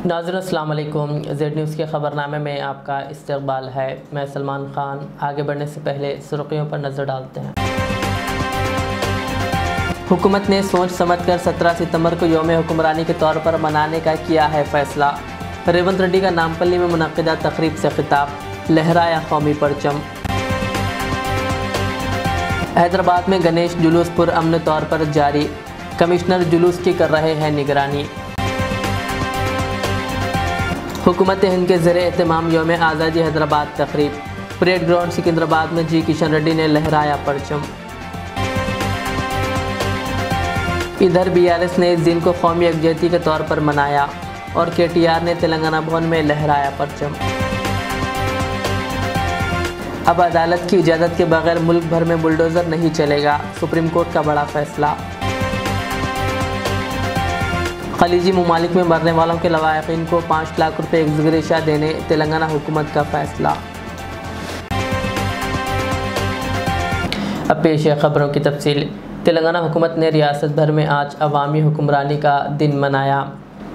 नाज़रीन अस्सलाम वालेकुम। ज़ेड न्यूज़ के ख़बरनामे में आपका इस्तकबाल है। मैं सलमान ख़ान। आगे बढ़ने से पहले सुर्खियों पर नज़र डालते हैं। हुकूमत ने सोच समझकर 17 सितंबर को यौम हुक्मरानी के तौर पर मनाने का किया है फ़ैसला। रेवंत रेड्डी का नामपल्ली में मुनक़िदा तक़रीब से खिताब, लहराया कौमी परचम। हैदराबाद में गणेश जुलूस पुरअमन तौर पर जारी, कमिश्नर जुलूस की कर रहे हैं निगरानी। हुकूमत हिंद के ज़ेरे एहतमाम यौम आज़ादी हैदराबाद तक़रीब, परेड ग्राउंड सिकंदराबाद में जी किशन रेड्डी ने लहराया परचम। इधर BRS ने इस दिन को कौमी यकजहती के तौर पर मनाया और KTR ने तेलंगाना भवन में लहराया परचम। अब अदालत की इजाज़त के बगैर मुल्क भर में बुलडोज़र नहीं चलेगा, सुप्रीम कोर्ट का बड़ा फैसला। खलीजी ममालिक में मरने वालों के लवाहिकीन को 5 लाख रुपये एक्सग्रेशिया देने तेलंगाना हुकूमत का फैसला। अब पेश है खबरों की तफसील। तेलंगाना हुकूमत ने रियासत भर में आज अवामी हुक्मरानी का दिन मनाया।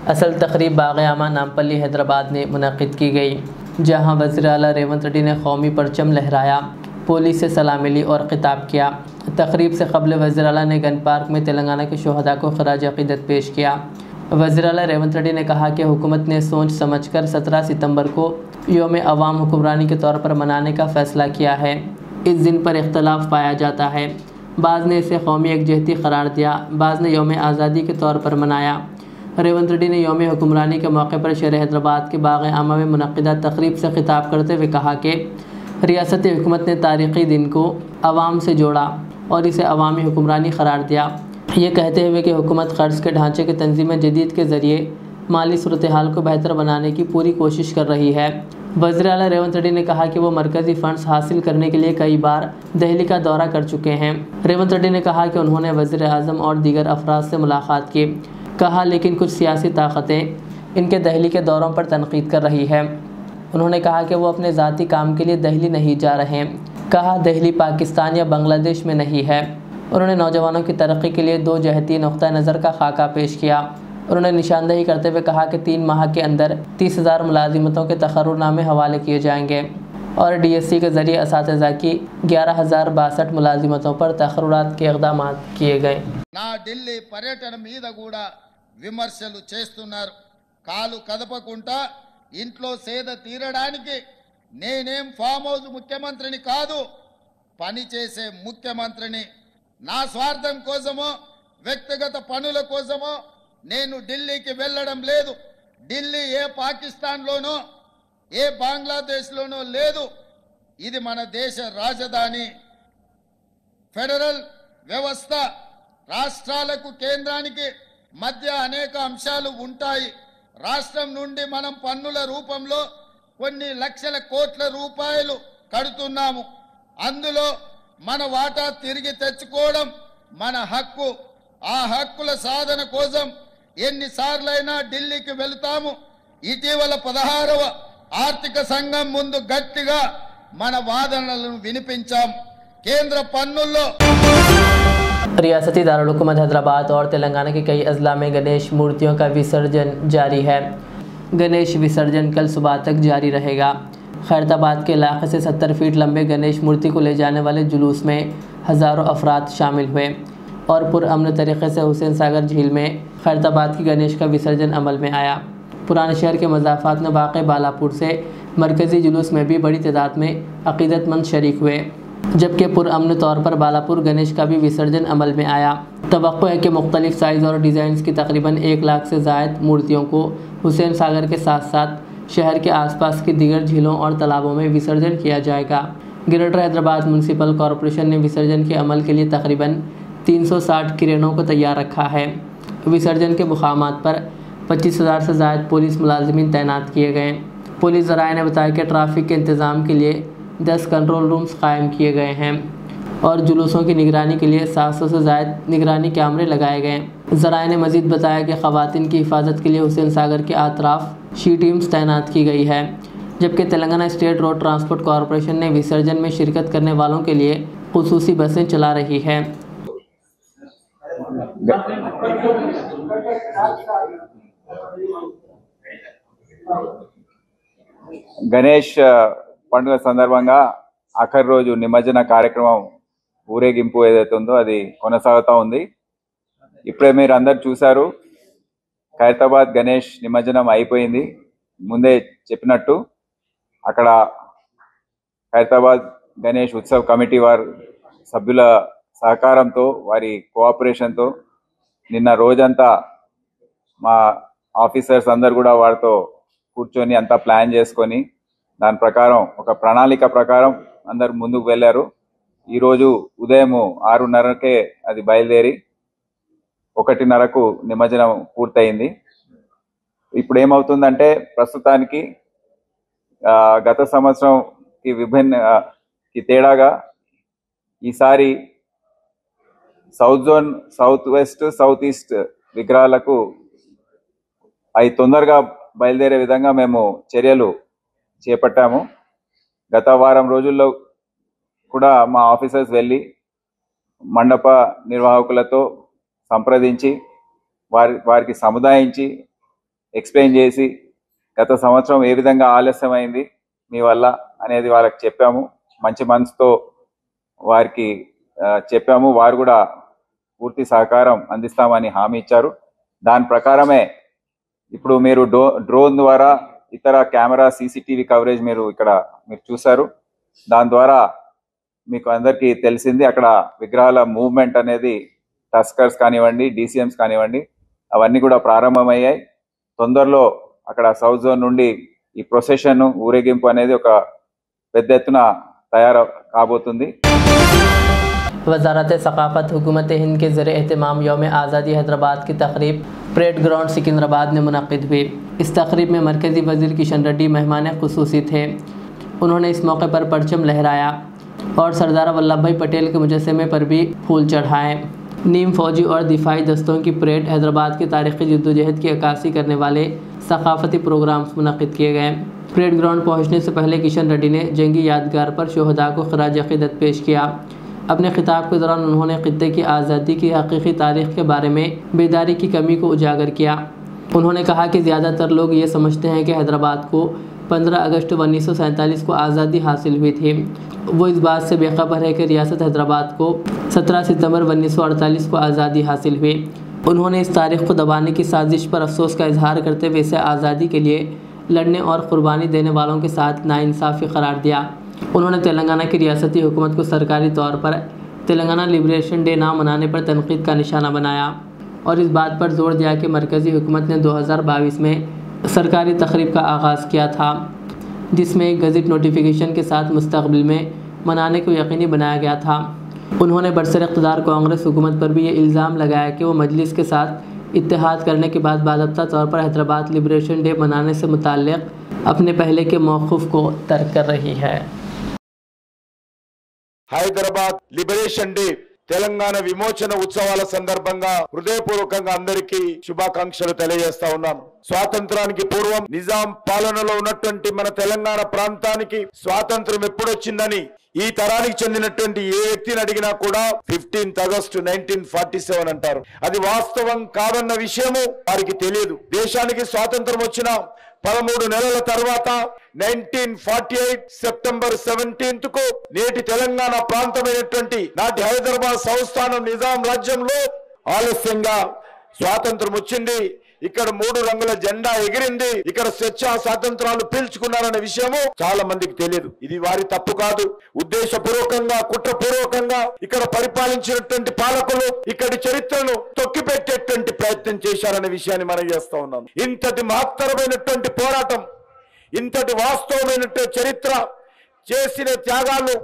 असल तकरीब बाग़-ए-आमा नामपल्ली हैदराबाद में मुनक़िद की गई, जहां वज़ीर आला रेवंत रेड्डी ने कौमी परचम लहराया, पुलिस से सलाम मिली और खिताब किया। तकरीब से क़ब्ल वज़ीर आला ने गन पार्क में तेलंगाना के शोहदा को ख़राज अक़ीदत पेश किया। वज़ीर आला रेवंत रेड्डी ने कहा कि हुकूमत ने सोच समझकर 17 सितंबर को यौम अवाम हुक्मरानी के तौर पर मनाने का फ़ैसला किया है। इस दिन पर इख्तलाफ पाया जाता है, बाज़ ने इसे कौमी यकजहती करार दिया, बाज़ ने यौम आज़ादी के तौर पर मनाया। रेवंत रेड्डी ने यौम हुक्मरानी के मौके पर शहर हैदराबाद के बाग़-ए-आमा में मुनक़िदा तक़रीब से खिताब करते हुए कहा कि रियासती हुकूमत ने तारीख़ी दिन को अवाम से जोड़ा और इसे अवामी हुक्मरानी करार दिया। ये कहते हुए कि हुकूमत क़र्ज़ के ढांचे के तंज़ीम जदीद के ज़रिए माली सूरत हाल को बेहतर बनाने की पूरी कोशिश कर रही है। वज़ीर आला रेवंत रेड्डी ने कहा कि वो मरकज़ी फ़ंड्स हासिल करने के लिए कई बार दिल्ली का दौरा कर चुके हैं। रेवंत रेड्डी ने कहा कि उन्होंने वज़ीर आज़म और दीगर अफराद से मुलाकात की, कहा लेकिन कुछ सियासी ताकतें इनके दिल्ली के दौरों पर तनक़ीद कर रही है। उन्होंने कहा कि वो अपने ज़ाती काम के लिए दिल्ली नहीं जा रहे हैं, कहा दिल्ली पाकिस्तान या बांग्लादेश में नहीं है। उन्होंने नौजवानों की तरक्की के लिए 2 जहती नुक़्ता नज़र का खाका पेश किया। उन्होंने निशानदही करते हुए कहा कि 3 माह के अंदर 30,000 मुलाजिमतों के तक़र्रुरनामे हवाले किए जाएंगे और DSC के ज़रिए असातिज़ा की 11,062 मुलाजिमतों पर तक़र्रुरात के इक़दाम किए गए। నా ఢిల్లీ పర్యటన మీద కూడా విమర్శలు చేస్తున్నారు. కాలు కదపకుండా ఇంట్లో సేద తీరడానికి నేనేం ఫామ్ హౌస్ ముఖ్యమంత్రిని కాదు, పని చేసే ముఖ్యమంత్రిని. నా స్వార్థం కోసమో వ్యక్తిగత పనుల కోసమో నేను ఢిల్లీకి వెళ్ళడం లేదు. ఢిల్లీ ఏ పాకిస్తాన్లోనో ఏ బంగ్లాదేశ్లోనో లేదు. ఇది మన దేశ రాజధాని. ఫెడరల్ వ్యవస్థ రాష్ట్రాలకు కేంద్రానికి మధ్య అనేక అంశాలు ఉంటాయి. రాష్ట్రం నుండి మనం పన్నుల రూపంలో కొన్ని లక్షల కోట్ల రూపాయలు కడుతున్నాము. అందులో మన వాటా తిరిగి తెచ్చుకోవడం మన హక్కు. ఆ హక్కుల సాధన కోసం ఎన్నిసార్లైనా ఢిల్లీకి వెళ్తాము. ఇటీవల 16వ ఆర్థిక సంఘం ముందు గట్టిగా మన వాదనలను వినిపించాం. కేంద్ర పన్నుల్లో रियासती दारुल-हुकूमत हैदराबाद और तेलंगाना के कई अजला में गणेश मूर्तियों का विसर्जन जारी है। गणेश विसर्जन कल सुबह तक जारी रहेगा। खैरताबाद के इलाके से 70 फीट लंबे गणेश मूर्ति को ले जाने वाले जुलूस में हज़ारों अफराद शामिल हुए और पुरअमन तरीक़े से हुसैन सागर झील में खैरताबाद की गणेश का विसर्जन अमल में आया। पुराने शहर के मज़ाफ़ात में वाक़ बालापुर से मरकज़ी जुलूस में भी बड़ी तादाद में अक़ीदतमंद शरीक हुए, जबकि पुरअमन तौर पर बालापुर गणेश का भी विसर्जन अमल में आया। तवक्को है कि मुख्तलिफ़ साइज़ और डिज़ाइंस की तकरीबन 1 लाख से ज़ायद मूर्तियों को हुसैन सागर के साथ साथ शहर के आसपास की दीगर झीलों और तालाबों में विसर्जन किया जाएगा। ग्रेटर हैदराबाद म्यूनसिपल कॉरपोरेशन ने विसर्जन के अमल के लिए तकरीबन 360 क्रेनों को तैयार रखा है। विसर्जन के मुकामात पर 25,000 से ज़ायद पुलिस मुलाजिमीन तैनात किए गए। पुलिस ज़राए ने बताया कि ट्रैफिक के इंतज़ाम के लिए 10 कंट्रोल रूम्स कायम किए गए हैं और जुलूसों की निगरानी के लिए 700 से ज़ायद निगरानी कैमरे लगाए गए। ज़राए ने मज़ीद बताया कि ख़वातीन की हिफाजत के लिए हुसैन सागर के अतराफ़ शी टीम्स तैनात की गई है, जबकि Telangana state road transport corporation ने विसर्जन में शिरकत करने वालों के लिए खुसूसी बसें चला रही है। గణేష్ పండుగ సందర్భంగా ఆఖరి రోజు నిమజ్జన కార్యక్రమం ఊరేగింపు ఏదైతే ఉందో అది కొనసాగుతూ ఉంది. ఇప్పుడే మీరు అందరు చూశారు, ఖైరతాబాద్ గణేష్ నిమజ్జనం అయిపోయింది. ముందే చెప్పినట్టు అక్కడ ఖైరతాబాద్ గణేష్ ఉత్సవ్ కమిటీ వారి సభ్యుల సహకారంతో, వారి కోఆపరేషన్తో నిన్న రోజంతా మా ఆఫీసర్స్ అందరు కూడా వారితో కూర్చొని అంతా ప్లాన్ చేసుకొని దాని ప్రకారం ఒక ప్రణాళిక ప్రకారం అందరు ముందుకు వెళ్ళారు. ఈరోజు ఉదయం 6:30కే అది బయలుదేరి 1:30కు నిమజ్జనం పూర్తయింది. ఇప్పుడు ఏమవుతుందంటే ప్రస్తుతానికి గత సంవత్సరంకి విభిన్నకి తేడాగా ఈసారి south zone, south west, south east విగ్రహాలకు అవి తొందరగా బయలుదేరే విధంగా మేము చర్యలు చేపట్టాము. గత వారం రోజుల్లో కూడా మా ఆఫీసర్స్ వెళ్ళి మండప నిర్వాహకులతో సంప్రదించి వారికి సముదాయించి ఎక్స్ప్లెయిన్ చేసి గత సంవత్సరం ఏ విధంగా ఆలస్యమైంది మీ వల్ల అనేది వాళ్ళకి చెప్పాము. మంచి మనసుతో వారికి చెప్పాము. వారు కూడా పూర్తి సహకారం అందిస్తామని హామీ ఇచ్చారు. దాని ప్రకారమే ఇప్పుడు మీరు డ్రోన్ ద్వారా, ఇతర కెమెరా, సీసీటీవీ కవరేజ్ మీరు చూశారు. దాని ద్వారా మీకు అందరికీ తెలిసింది అక్కడ విగ్రహాల మూవ్మెంట్ అనేది టస్కర్స్ కానివ్వండి, డీసీఎంస్ కానివ్వండి, అవన్నీ కూడా ప్రారంభమయ్యాయి. తొందరలో అక్కడ సౌత్ జోన్ నుండి ఈ ప్రొసెషన్, ఊరేగింపు అనేది ఒక పెద్ద ఎత్తున తయారు కాబోతుంది. वज़ारत सक़ाफ़त हुकूमत हिंद के ज़रिए एहतमाम यौम आज़ादी हैदराबाद की तक़रीब परेड ग्राउंड सिकंदराबाद में मुनक़िद हुई। इस तक़रीब में मरकज़ी वज़ीर किशन रेड्डी मेहमान ख़ुसूसी थे। उन्होंने इस मौके पर परचम लहराया और सरदार वल्लभ भाई पटेल के मुजस्समे पर भी फूल चढ़ाए। नीम फ़ौजी और दिफाई दस्तों की परेड हैदराबाद की तारीख़ी जद्दोजहद की अक्कासी करने वाले सक़ाफ़ती प्रोग्राम्स मुनक़िद किए गए। परेड ग्राउंड पहुँचने से पहले किशन रेड्डी ने जंगी यादगार पर शोहदा को ख़राज अक़ीदत पेश किया। अपने खिताब के दौरान उन्होंने ख़ित्ते की आज़ादी की हकीकी तारीख़ के बारे में बेदारी की कमी को उजागर किया। उन्होंने कहा कि ज़्यादातर लोग ये समझते हैं कि हैदराबाद को 15 अगस्त 1947 को आज़ादी हासिल हुई थी। वो इस बात से बेखबर है कि रियासत हैदराबाद को 17 सितंबर 1948 को आज़ादी हासिल हुई। उन्होंने इस तारीख़ को दबाने की साजिश पर अफसोस का इजहार करते हुए इसे आज़ादी के लिए लड़ने और क़ुरबानी देने वालों के साथ नाइंसाफ़ी करार दिया। उन्होंने तेलंगाना की रियासती हुकूमत को सरकारी तौर पर तेलंगाना लिबरेशन डे ना मनाने पर तनकीद का निशाना बनाया और इस बात पर जोर दिया कि मरकज़ी हुकूमत ने 2022 में सरकारी तक़रीब का आगाज़ किया था, जिसमें एक गज़ट नोटिफिकेशन के साथ मुस्तक़बिल में मनाने को यकीनी बनाया गया था। उन्होंने बरसर इक़्तिदार कांग्रेस हुकूमत पर भी ये इल्ज़ाम लगाया कि वो मजलिस के साथ इत्तेहाद करने के बाद बाज़ाब्ता तौर पर हैदराबाद लिबरेशन डे मनाने से मुताल्लिक़ अपने पहले के मौक़िफ़ को तर्क कर रही है। హైదరాబాద్ లిబరేషన్ డే తెలంగాణ విమోచన ఉత్సవాల సందర్భంగా హృదయపూర్వకంగా అందరికీ శుభాకాంక్షలు తెలియజేస్తా ఉన్నాను. స్వాతంత్రానికి పూర్వం నిజాం పాలనలో ఉన్నటువంటి మన తెలంగాణ ప్రాంతానికి స్వాతంత్రం ఎప్పుడొచ్చిందని ఈ తరానికి చెందినటువంటి ఏ వ్యక్తిని అడిగినా కూడా 15th ఆగస్టు 1947 అంటారు. అది వాస్తవం కాదన్న విషయము వారికి తెలియదు. దేశానికి స్వాతంత్రం వచ్చిన 13 నెలల తర్వాత 1948 సెప్టెంబర్ 17th కు నేటి తెలంగాణ ప్రాంతమైనటువంటి నాటి హైదరాబాద్ సంస్థానం నిజాం రాజ్యంలో ఆలస్యంగా స్వాతంత్రం వచ్చింది. ఇక్కడ 3 రంగుల జెండా ఎగిరింది. ఇక్కడ స్వేచ్ఛా స్వాతంత్రాలు పీల్చుకున్నారనే విషయము చాలా మందికి తెలియదు. ఇది వారి తప్పు కాదు. ఉద్దేశపూర్వకంగా, కుట్రపూర్వకంగా ఇక్కడ పరిపాలించినటువంటి పాలకులు ఇక్కడి చరిత్రను తొక్కిపెట్టేటువంటి ప్రయత్నం చేశారనే విషయాన్ని మనం చేస్తా ఉన్నాం. ఇంతటి మహత్తరమైనటువంటి పోరాటం, ఇంతటి వాస్తవమైనటువంటి చరిత్ర, చేసిన త్యాగాలు,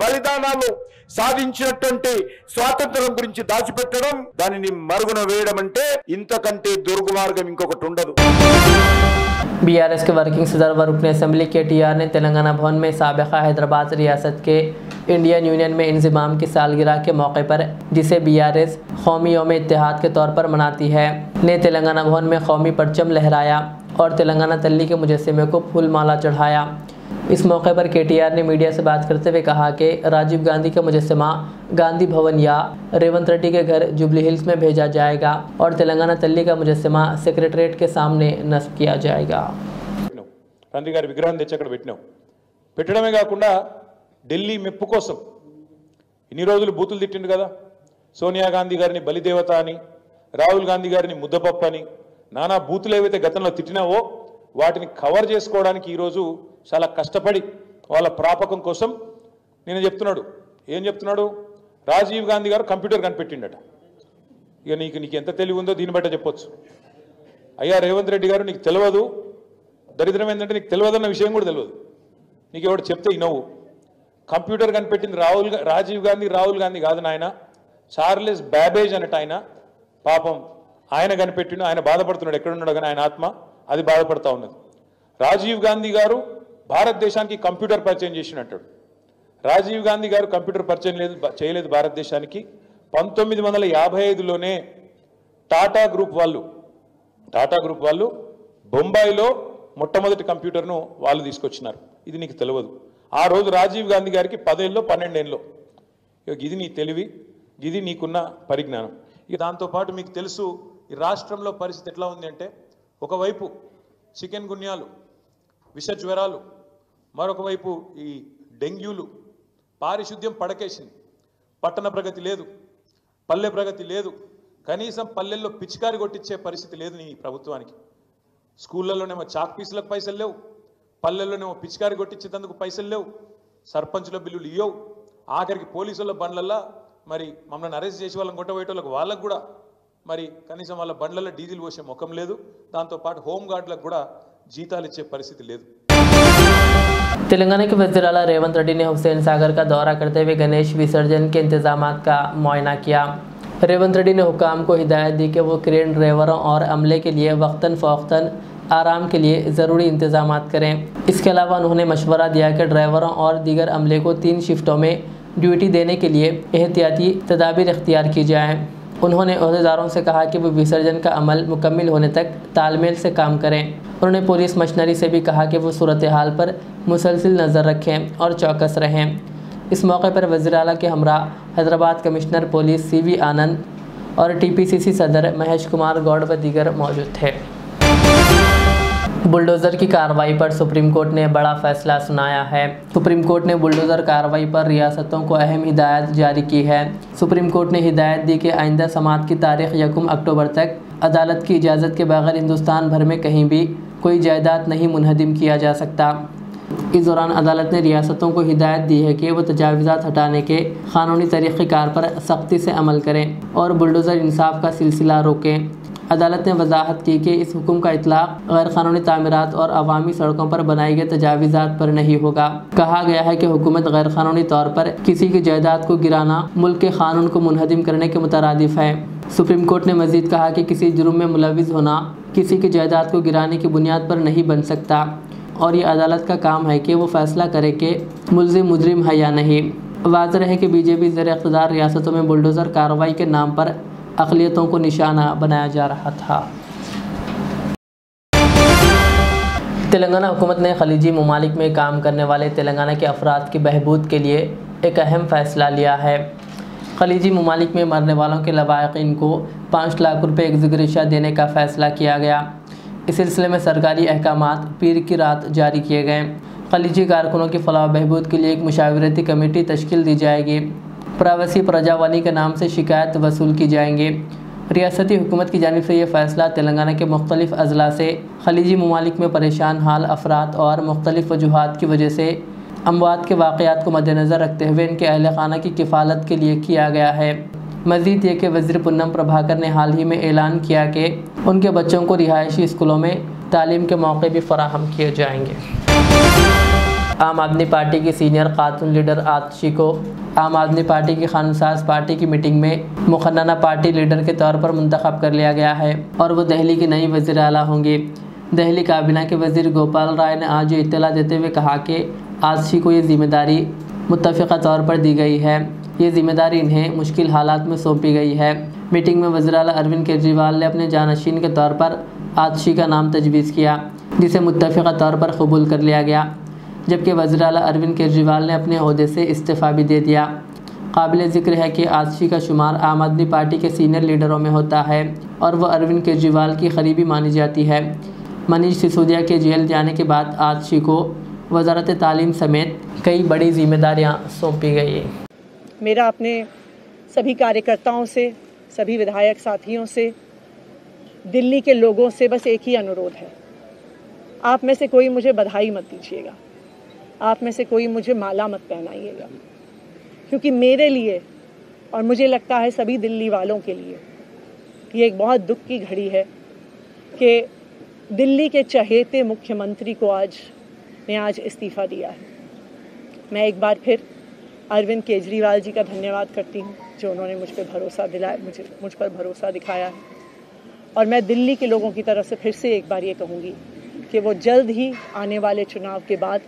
బలిదానాలు, సాధించినటువంటి స్వాతంత్రం గురించి దాచిపెట్టడం, దానిని మరుగున వేయడం అంటే ఇంతకంటే దుర్మార్గం ఇంకొకటి ఉండదు. बीआरएस के वर्किंग सदर व रुकन असम्बली KTR ने तेलंगाना भवन में साबिक़ा हैदराबाद रियासत के इंडियन यूनियन में इंज़िमाम की सालगिरह के मौके पर, जिसे BRS कौमी यौम इत्तेहाद के तौर पर मनाती है, ने तेलंगाना भवन में कौमी परचम लहराया और तेलंगाना तल्ली के मुजस्समे को फूल माला चढ़ाया। इस मौके पर KTR ने मीडिया से बात करते हुए कहा कि राजीव गांधी का मुजस्समा गांधी भवन या रेवंत रेड्डी के घर जुबली हिल्स में भेजा जाएगा और तेलंगाना तल्ली का मुजस्समा सेक्रेटरीट के सामने नस्ब किया जाएगा। గాంధీ గారి విగ్రహం తెచ్చి అక్కడ పెట్టినాం. పెట్టడమే కాకుండా ఢిల్లీ మెప్పు కోసం ఇన్ని రోజులు బూతులు తిట్టిండు కదా, సోనియా గాంధీ గారిని బలిదేవత అని, రాహుల్ గాంధీ గారిని ముద్దపప్పు అని, నానా బూతులు ఏవైతే గతంలో తిట్టినావో వాటిని కవర్ చేసుకోవడానికి ఈరోజు చాలా కష్టపడి వాళ్ళ ప్రాపకం కోసం నేను చెప్తున్నాడు. ఏం చెప్తున్నాడు? రాజీవ్ గాంధీ గారు కంప్యూటర్ కనిపెట్టిండట. ఇక నీకు ఎంత తెలివి ఉందో దీన్ని బట్టే చెప్పొచ్చు. అయ్యా రేవంత్ రెడ్డి గారు, నీకు తెలియదు, దరిద్రం ఏంటంటే నీకు తెలియదన్న విషయం కూడా తెలియదు. నీకు ఎవడు చెప్తే ఇనవు. కంప్యూటర్ కనిపెట్టింది రాజీవ్ గాంధీ, రాహుల్ గాంధీ కాదు నాయన, చార్లెస్ బ్యాబేజ్ అన్నట్టు ఆయన. పాపం ఆయన కనిపెట్టిండు, ఆయన బాధపడుతున్నాడు. ఎక్కడున్నాడు కానీ ఆయన ఆత్మ అది బాధపడతా ఉన్నది. రాజీవ్ గాంధీ గారు భారతదేశానికి కంప్యూటర్ పరిచయం చేసినట్టాడు. రాజీవ్ గాంధీ గారు కంప్యూటర్ పరిచయం చేయలేదు భారతదేశానికి. 1955లోనే టాటా గ్రూప్ వాళ్ళు బొంబాయిలో మొట్టమొదటి కంప్యూటర్ను వాళ్ళు తీసుకొచ్చినారు. ఇది నీకు తెలియదు. ఆ రోజు రాజీవ్ గాంధీ గారికి 10 ఏళ్ళో 12 ఏళ్ళలో. ఇది నీ తెలివి, ఇది నీకున్న పరిజ్ఞానం. ఇక దాంతోపాటు మీకు తెలుసు ఈ రాష్ట్రంలో పరిస్థితి ఎట్లా ఉంది అంటే, ఒకవైపు చికెన్ గున్యాలు, విష జ్వరాలు, మరొక వైపు ఈ డెంగ్యూలు, పారిశుద్ధ్యం పడకేసింది. పట్టణ ప్రగతి లేదు, పల్లె ప్రగతి లేదు, కనీసం పల్లెల్లో పిచికారి కొట్టించే పరిస్థితి లేదు నీ ప్రభుత్వానికి. స్కూళ్ళలోనేమో చాక్ పీసులకు పైసలు లేవు, పల్లెల్లోనేమో పిచికారి కొట్టించేందుకు పైసలు లేవు, సర్పంచుల బిల్లులు ఇవ్వవు, ఆఖరికి పోలీసుల బండ్లల్లో మరి మమ్మల్ని అరెస్ట్ చేసి వాళ్ళని కొట్టబోయేటోళ్ళకి వాళ్ళకు కూడా మరి కనీసం వాళ్ళ బండ్లలో డీజిల్ పోసే ముఖం లేదు. దాంతోపాటు హోంగార్డులకు కూడా జీతాలు ఇచ్చే పరిస్థితి లేదు. तेलंगाना के वज़ीर आला रेवंत रेड्डी ने हुसैन सागर का दौरा करते हुए गणेश विसर्जन के इंतजामात का मुआयना किया। रेवंत रेड्डी ने हुकाम को हिदायत दी कि वो क्रेन ड्राइवरों और अमले के लिए वक्तन फ़ौक्तन आराम के लिए ज़रूरी इंतजामात करें। इसके अलावा उन्होंने मशवरा दिया कि ड्राइवरों और दीगर अमले को 3 शिफ्टों में ड्यूटी देने के लिए एहतियाती तदाबीर इख्तियार की जाए। उन्होंने अहदेदारों से कहा कि वो विसर्जन का अमल मुकम्मिल होने तक तालमेल से काम करें। उन्होंने पुलिस मशीनरी से भी कहा कि वो सूरत हाल पर मुसलसिल नज़र रखें और चौकस रहें। इस मौके पर वज़ीर आला के हमरा हैदराबाद कमिश्नर पुलिस CV आनंद और TPCC सदर महेश कुमार गौड़ व दीगर मौजूद थे। बुलडोज़र की कार्रवाई पर सुप्रीम कोर्ट ने बड़ा फैसला सुनाया है। सुप्रीम कोर्ट ने बुलडोज़र कार्रवाई पर रियासतों को अहम हिदायत जारी की है। सुप्रीम कोर्ट ने हिदायत दी कि आइंदा समात की तारीख 1 अक्टूबर तक अदालत की इजाज़त के बगैर हिंदुस्तान भर में कहीं भी कोई जायदाद नहीं मुनहदिम किया जा सकता। इस दौरान अदालत ने रियासतों को हिदायत दी है कि वो तजावीज़ात हटाने के क़ानूनी तरीक़ेकार पर सख्ती से अमल करें और बुलडोज़र इंसाफ का सिलसिला रोकें। अदालत ने वजाहत की कि इस हुक्म का इतलाक़ गैर क़ानूनी तामीरात और अवामी सड़कों पर बनाई गई तजावीज़ात पर नहीं होगा। कहा गया है कि हुकूमत गैर क़ानूनी तौर पर किसी की जायदाद को गिराना मुल्क के क़ानून को मुनहदिम करने के मुतरादिफ है। सुप्रीम कोर्ट ने मज़ीद कहा कि किसी जुर्म में मुलविस होना किसी की जायदाद को गिराने की बुनियाद पर नहीं बन सकता और ये अदालत का काम है कि वो फैसला करे कि मुल्ज़िम मुजरिम है या नहीं। वाज़ेह है कि BJP ज़र इक़्तिदार रियासतों में बुलडोज़र कार्रवाई के नाम पर अक़लियतों को निशाना बनाया जा रहा था। तेलंगाना हुकूमत ने खलीजी ममालिक में काम करने वाले तेलंगाना के अफराद की बहबूद के लिए एक अहम फ़ैसला लिया है। खलीजी ममालिक में मरने वालों के लवाहिकीन को 5 लाख रुपये एक्ज़ग्रेशिया देने का फ़ैसला किया गया। इस सिलसिले में सरकारी अहकामात पीर की रात जारी किए गए। खलीजी कारकुनों की फलाह बहबूद के लिए एक मुशावरती कमेटी तश्कील दी जाएगी। प्रवासी प्रजावानी के नाम से शिकायत वसूल की जाएंगी। रियासती हुकूमत की जानिब से यह फ़ैसला तेलंगाना के मुख्तलिफ़ अज़ला से खलीजी ममालिक में परेशान हाल अफराद और मुख्तलिफ़ वजूहात की वजह से अमवात के वाक़यात को मद्देनज़र रखते हुए इनके अहल खाना की किफ़ालत के लिए किया गया है। मज़ीद ये कि वज़ीर पुन्नम प्रभाकर ने हाल ही में ऐलान किया कि उनके बच्चों को रिहायशी स्कूलों में तालीम के मौके भी फ़राहम किए जाएंगे। आम आदमी पार्टी की सीनियर खातून लीडर आतिशी को आम आदमी पार्टी की खानसाज पार्टी की मीटिंग में मुखन्ना पार्टी लीडर के तौर पर मुंतखब कर लिया गया है और वो दिल्ली की नई वज़ीर आला होंगी। दिल्ली काबीना के वज़ीर गोपाल राय ने आज ये इत्तला देते हुए कहा कि आतिशी को ये ज़िम्मेदारी मुत्तफ़िक़ा तौर पर दी गई है। ये ज़िम्मेदारी इन्हें मुश्किल हालात में सौंपी गई है। मीटिंग में वज़ीर आला अरविंद केजरीवाल ने अपने जानशीन के तौर पर आतिशी का नाम तजवीज़ किया, जिसे मुत्तफ़िक़ा तौर पर कबूल कर लिया गया, जबकि वज़ीर आला अरविंद केजरीवाल ने अपने ओहदे से इस्तीफ़ा भी दे दिया। काबिल ज़िक्र है कि आतिशी का शुमार आम आदमी पार्टी के सीनियर लीडरों में होता है और वह अरविंद केजरीवाल की करीबी मानी जाती है। मनीष सिसोदिया के जेल जाने के बाद आजशी को वजारत तालीम समेत कई बड़ी जिम्मेदारियां सौंपी गई। मेरा अपने सभी कार्यकर्ताओं से, सभी विधायक साथियों से, दिल्ली के लोगों से बस एक ही अनुरोध है, आप में से कोई मुझे बधाई मत दीजिएगा, आप में से कोई मुझे माला मत पहनाइएगा, क्योंकि मेरे लिए और मुझे लगता है सभी दिल्ली वालों के लिए ये एक बहुत दुख की घड़ी है कि दिल्ली के चहेते मुख्यमंत्री को आज इस्तीफ़ा दिया है। मैं एक बार फिर अरविंद केजरीवाल जी का धन्यवाद करती हूँ जो उन्होंने मुझ पर भरोसा दिलाया, मुझ पर भरोसा दिखाया है। और मैं दिल्ली के लोगों की तरफ से फिर से एक बार ये कहूँगी कि वो जल्द ही आने वाले चुनाव के बाद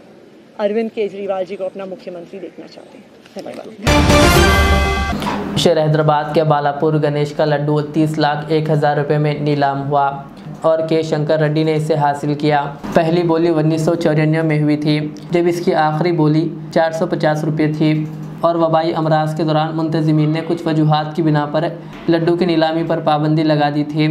अरविंद केजरीवाल जी को अपना मुख्यमंत्री देखना चाहते हैं। धन्यवाद। शहर हैदराबाद के बालापुर गणेश का लड्डू 30,01,000 रुपये में नीलाम हुआ और के शंकर रेड्डी ने इसे हासिल किया। पहली बोली 1994 में हुई थी, जब इसकी आखिरी बोली 450 रुपये थी और वबाई अमराज के दौरान मुंतज़िमीन ने कुछ वजूहात की बिना पर लड्डू की नीलामी पर पाबंदी लगा दी थी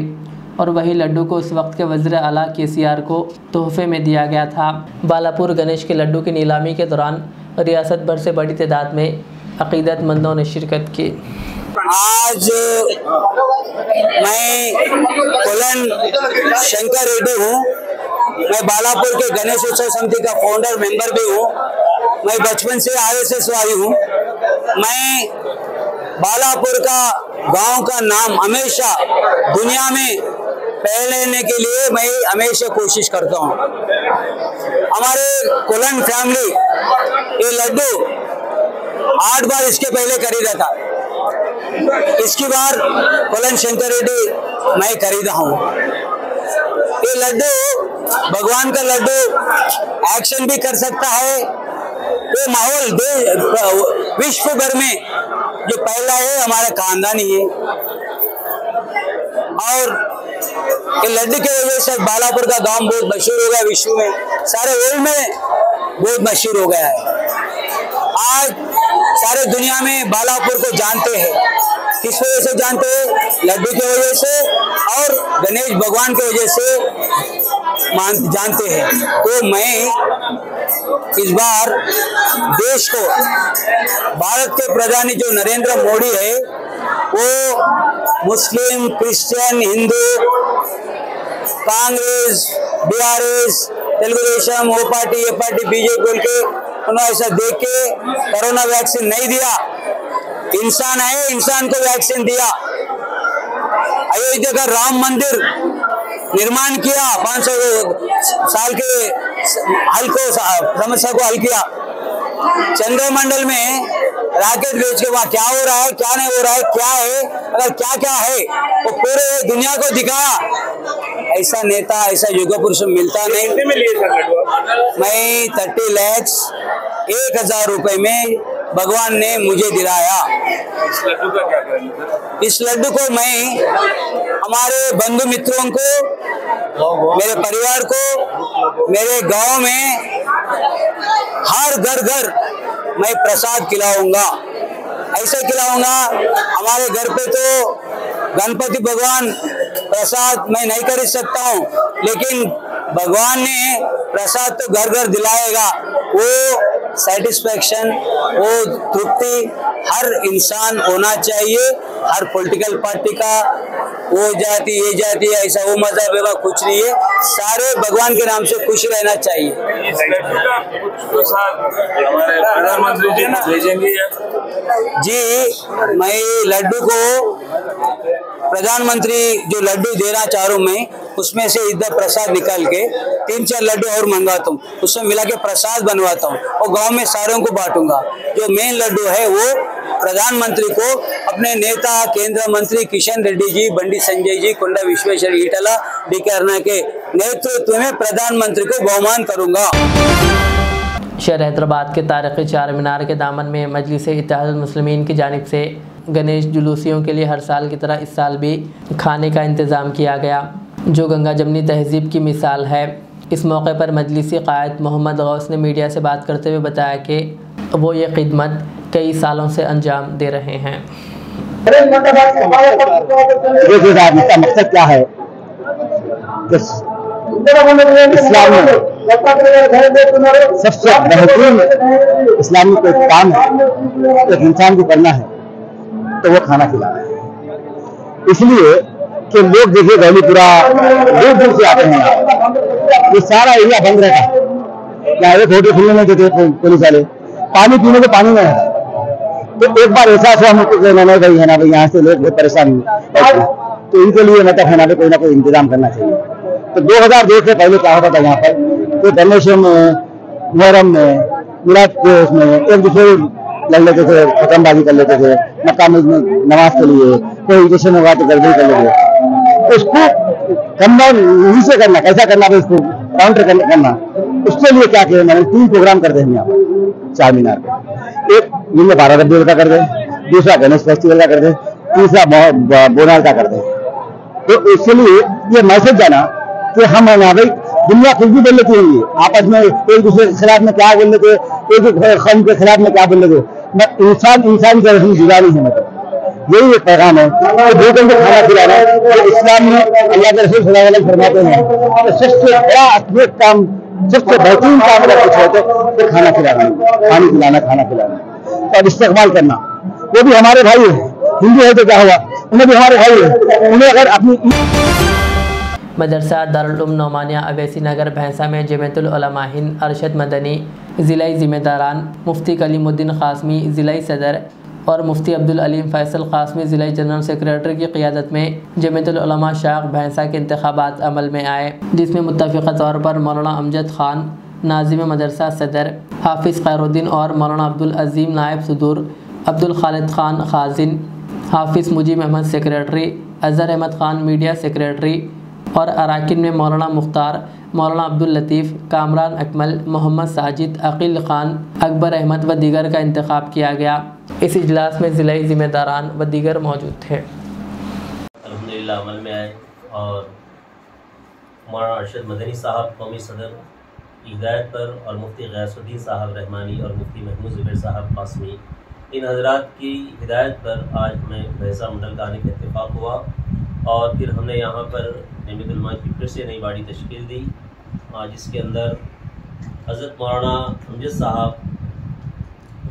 और वही लड्डू को उस वक्त के वज़ीर आला KCR को तोहफे में दिया गया था। बालापुर गणेश के लड्डू की नीलामी के दौरान रियासत भर से बड़ी तादाद में अक़ीदतमंदों ने शिरकत की। आज मैं कोलन शंकर रेड्डी हूँ। मैं बालापुर के गणेश उत्सव समिति का फाउंडर मेंबर भी हूँ। मैं बचपन से RSS वाली हूँ। मैं बालापुर का गांव का नाम हमेशा दुनिया में फैलाने के लिए मैं हमेशा कोशिश करता हूँ। हमारे कोलन फैमिली ये लड्डू 8 बार इसके पहले खरीदा था, इसकी बार कोलन शंकर रेड्डी मैं खरीदा हूँ। ये लड्डू भगवान का लड्डू एक्शन भी कर सकता है। ये माहौल विश्व भर में जो पहला है हमारा खानदानी है और ये लड्डू की वजह से बालापुर का गांव बहुत मशहूर हो गया, विश्व में सारे वर्ल्ड में बहुत मशहूर हो गया है। आज सारे दुनिया में बालापुर को जानते हैं। किस वजह से जानते हैं? लड्डू की वजह से और गणेश भगवान की वजह से जानते हैं। तो मैं इस बार देश को, भारत के प्रधानी जो नरेंद्र मोदी है वो मुस्लिम, क्रिश्चियन, हिंदू, कांग्रेस, BRS, तेलुगुदेशम, वो पार्टी, ये पार्टी, BJP बोल के उन्होंने ऐसा देख के कोरोना वैक्सीन नहीं दिया। इंसान है, इंसान को वैक्सीन दिया। अयोध्या का राम मंदिर निर्माण किया, 500 साल के हल को समस्या को हल किया। चंद्रमंडल में रॉकेट भेज के वहाँ क्या हो रहा है, क्या नहीं हो रहा है, क्या है, अगर क्या क्या है वो पूरे दुनिया को दिखाया। ऐसा नेता, ऐसा युग पुरुष मिलता नहीं। मैं 30 लाख 1,000 रुपए में भगवान ने मुझे दिलाया। इस लड्डू का क्या करेंगे? इस लड्डू को मैं हमारे बंधु मित्रों को, मेरे परिवार को, मेरे गांव में हर घर घर मैं प्रसाद खिलाऊंगा। ऐसे खिलाऊंगा, हमारे घर पे तो गणपति भगवान प्रसाद मैं नहीं खरीद सकता हूँ, लेकिन भगवान ने प्रसाद तो घर घर दिलाएगा। वो सेटिस्फेक्शन, वो तृप्ति हर इंसान होना चाहिए। हर पॉलिटिकल पार्टी का वो जाति, ये जाति, ऐसा वो मजहब है, कुछ नहीं है। सारे भगवान के नाम से खुश रहना चाहिए। हमारे प्रधानमंत्री जी भेजेंगे जी। मैं लड्डू को, प्रधानमंत्री जो लड्डू देना चाह रहा हूँ मैं, उसमें से इधर प्रसाद निकाल के 3-4 लड्डू और मंगवाता हूँ, उसमें मिला के प्रसाद बनवाता हूँ और गांव में सारों को बांटूंगा। जो मेन लड्डू है वो प्रधानमंत्री को अपने नेता केंद्र मंत्री किशन रेड्डी जी, बंडी संजय जी, कोंडा विश्वेश्वर ईटला, DK अरुणा के नेतृत्व में प्रधानमंत्री को बहुमान करूंगा। शहर हैदराबाद के तारीख़ी चार मीनार के दामन में मजलिस-ए-इत्तेहादुल मुस्लिमीन की जानिब से गणेश जुलूसियों के लिए हर साल की तरह इस साल भी खाने का इंतज़ाम किया गया, जो गंगा जमनी तहजीब की मिसाल है। इस मौके पर मजलिसी क़ायद मोहम्मद गौस ने मीडिया से बात करते हुए बताया कि वो ये खिदमत कई सालों से अंजाम दे रहे हैं। इसका मकसद क्या है? इस्लाम में सबसे बेहतरीन इस्लामी कोई काम है एक इंसान को करना है तो वो खाना खिलाना है। इसलिए कि लोग देखिए गौलीपुरा दूर दूर से आते हैं यहाँ, ये सारा एरिया बंद रहता है, यहाँ एक होटल खुलने नहीं देते पुलिस वाले, पानी पीने को पानी नहीं है। तो एक बार ऐसा हुआ हमको नहीं भाई है ना भाई, यहाँ से लोग बहुत परेशान हुए, तो इनके लिए मतलब है ना कोई ना कोई इंतजाम करना चाहिए। तो 2002 से पहले क्या होता था यहाँ पर, तो गणेशों में, मुहर्रम में, मिलाद के उसमें एक दूसरे लग लेते थे, खत्मबाजी कर लेते थे, मक्का में नमाज के लिए कोई जैसे में बात गर्दी कर लेते। उसको कम नीचे करना, कैसा करना भाई, उसको काउंटर करना, उसके लिए क्या किया मैंने 3 प्रोग्राम कर दे हम यहाँ पर चार मीनार पे। एक दिन में 12 रबी का कर दे, दूसरा गणेश फेस्टिवल का कर दे, तीसरा बोनाल का कर दे। तो इसके लिए ये मैसेज जाना कि हम है ना भाई, दुनिया कुछ भी बोल लेती है, आपस में एक दूसरे के खिलाफ में क्या बोल लेते, एक कौम के खिलाफ में क्या बोल लेते, इंसान के रस्म जुदा नहीं है। मतलब यही एक पैगाम है कि भूखों को खाना खिलाना। तो इस्लाम में अल्लाह के रसूल सल्लल्लाहु अलैहि वसल्लम फरमाते हैं कि सबसे बड़ा अद्भुत काम, सबसे बेहतरीन काम अगर कुछ है तो खाना खिलाना, पानी पिलाना, खाना खिलाना और इस्तेमाल करना। वो भी हमारे भाई है, हिंदू है तो क्या हुआ, उन्हें भी हमारे भाई है, उन्हें अगर अपनी मदरसा दारुल उलूम नौमानिया अवैसी नगर भैंसा में जमीयतुल उलमा हिंद अरशद मदनी ज़िलाई ज़िम्मेदारान, मुफ्ती कलीमुद्दीन क़ासमी ज़िलाई सदर और मुफ्ती अब्दुल अलीम फ़ैसल क़ासमी ज़िलाई जनरल सेक्रेटरी की क़ियादत में जमीयतुल उलमा शाख भैंसा के इंतख़ाबात अमल में आए, जिसमें मुत्तफ़िक़ा तौर पर मौलाना अमजद ख़ान नाज़िम मदरसा सदर, हाफिज़ खैरुद्दीन और मौलाना अब्दुल अज़ीम नायब सदूर, अब्दुल खालिद ख़ान ख़ाजिन, Hafiz Mujeeb Ahmed secretary, Azhar Ahmed Khan media secretary और अराकिन में मौलाना मुख्तार, मौलाना अब्दुल लतीफ़, कामरान अकमल, मोहम्मद साजिद, अकील ख़ान, अकबर अहमद व दीगर का इंतखाब किया गया। इस इजलास में ज़िलाई ज़िम्मेदारान व दीगर मौजूद थे। अल्हम्दुलिल्लाह अमल में आए और मौलाना अरशद मदनी साहब कौमी सदर की हिदायत पर और मुफ्ती गैसुद्दीन साहब रहमानी और मुफ्ती महमूद ज़ुबैर साहब क़ासमी, इन हज़रात की हिदायत पर आज हमें भैंसा मंडल का आने का इत्तेफाक हुआ और फिर हमने यहाँ पर जमीयतुल उलमा की फिर से नई बॉडी तश्कील दी, जिसके अंदर हज़रत मौलाना अमजद साहब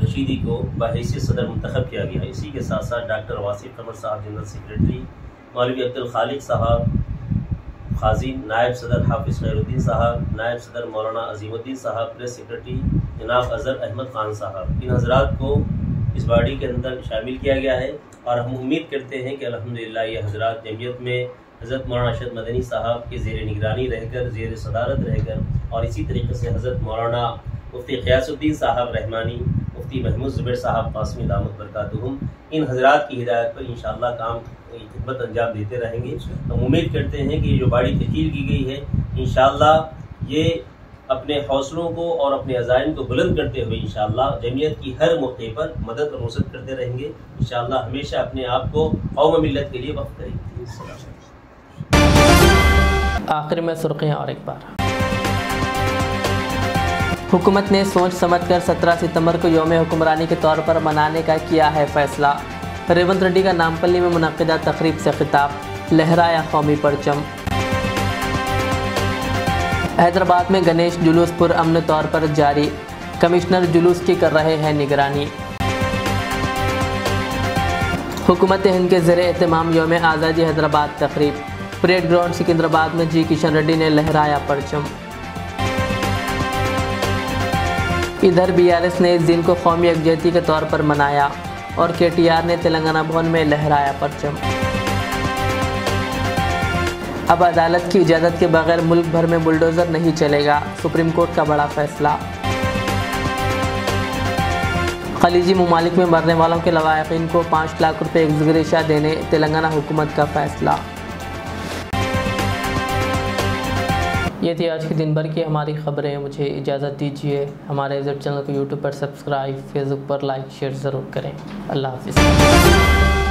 रशीदी को बहैसियत सदर मुंतखब किया गया। इसी के साथ साथ डॉक्टर वासिफ कमर साहब जनरल सेक्रेटरी, मौलवी अब्दुल खालिक साहब खाजिन नायब सदर, हाफिज़ खैरुद्दीन साहब नायब सदर, मौलाना अजीमुद्दीन साहब प्रेस सेक्रेटरी, जनाब अज़हर अहमद ख़ान साहब, इन हज़रात को इस बॉडी के अंदर शामिल किया गया है और हम उम्मीद करते हैं कि अल्हम्दुलिल्लाह ये हज़रात जमीयत में हज़रत मौलाना अरशद मदनी साहब के ज़ेर निगरानी रहकर, ज़ेर सदारत रहकर और इसी तरीके से हज़रत मौलाना मुफ्ती क़यासुद्दीन साहब रहमानी, मुफ्ती महमूद ज़ुबैर साहब क़ासमी दामत बरकातुहुम, इन हज़रात की हिदायत पर इंशाअल्लाह काम खिदमत अंजाम देते रहेंगे। हम उम्मीद करते हैं कि ये जो बॉडी तश्कील की गई है इंशाअल्लाह ये अपने हौसलों को और अपने अज़ाइम को बुलंद करते हुए इंशाअल्लाह जमीयत की हर मौके पर मदद और नुसरत करते रहेंगे। इंशाअल्लाह हमेशा अपने आप को कौम मिल्लत के लिए वक़्फ करेंगे। आखिर में सुर्खियाँ और एक बार, हुकूमत ने सोच समझकर 17 सितंबर को यौम हुक्मरानी के तौर पर मनाने का किया है फैसला। रेवंत रेड्डी का नामपल्ली में मुनक़िदा तकरीब से खिताब, लहराया कौमी परचम। हैदराबाद में गणेश जुलूस पुरअमन तौर पर जारी, कमिश्नर जुलूस की कर रहे हैं निगरानी। हुकूमत हिंद के ज़ेर एहतमाम यौम आज़ादी हैदराबाद तकरीब, परेड ग्राउंड सिकंदराबाद में जी किशन रेड्डी ने लहराया परचम। इधर BRS ने इस दिन को कौमी यकजहती के तौर पर मनाया और KTR ने तेलंगाना भवन में लहराया परचम। अब अदालत की इजाज़त के बगैर मुल्क भर में बुलडोज़र नहीं चलेगा, सुप्रीम कोर्ट का बड़ा फैसला। खलीजी ममालिक में मरने वालों के लवाहिकीन को 5 लाख रुपये एक्सग्रेशिया देने तेलंगाना हुकूमत का फैसला। ये थी आज के दिन भर की हमारी खबरें। मुझे इजाज़त दीजिए। हमारे इज़्ज़त चैनल को यूट्यूब पर सब्सक्राइब, फेसबुक पर लाइक शेयर ज़रूर करें। अल्लाह हाफ़िज़।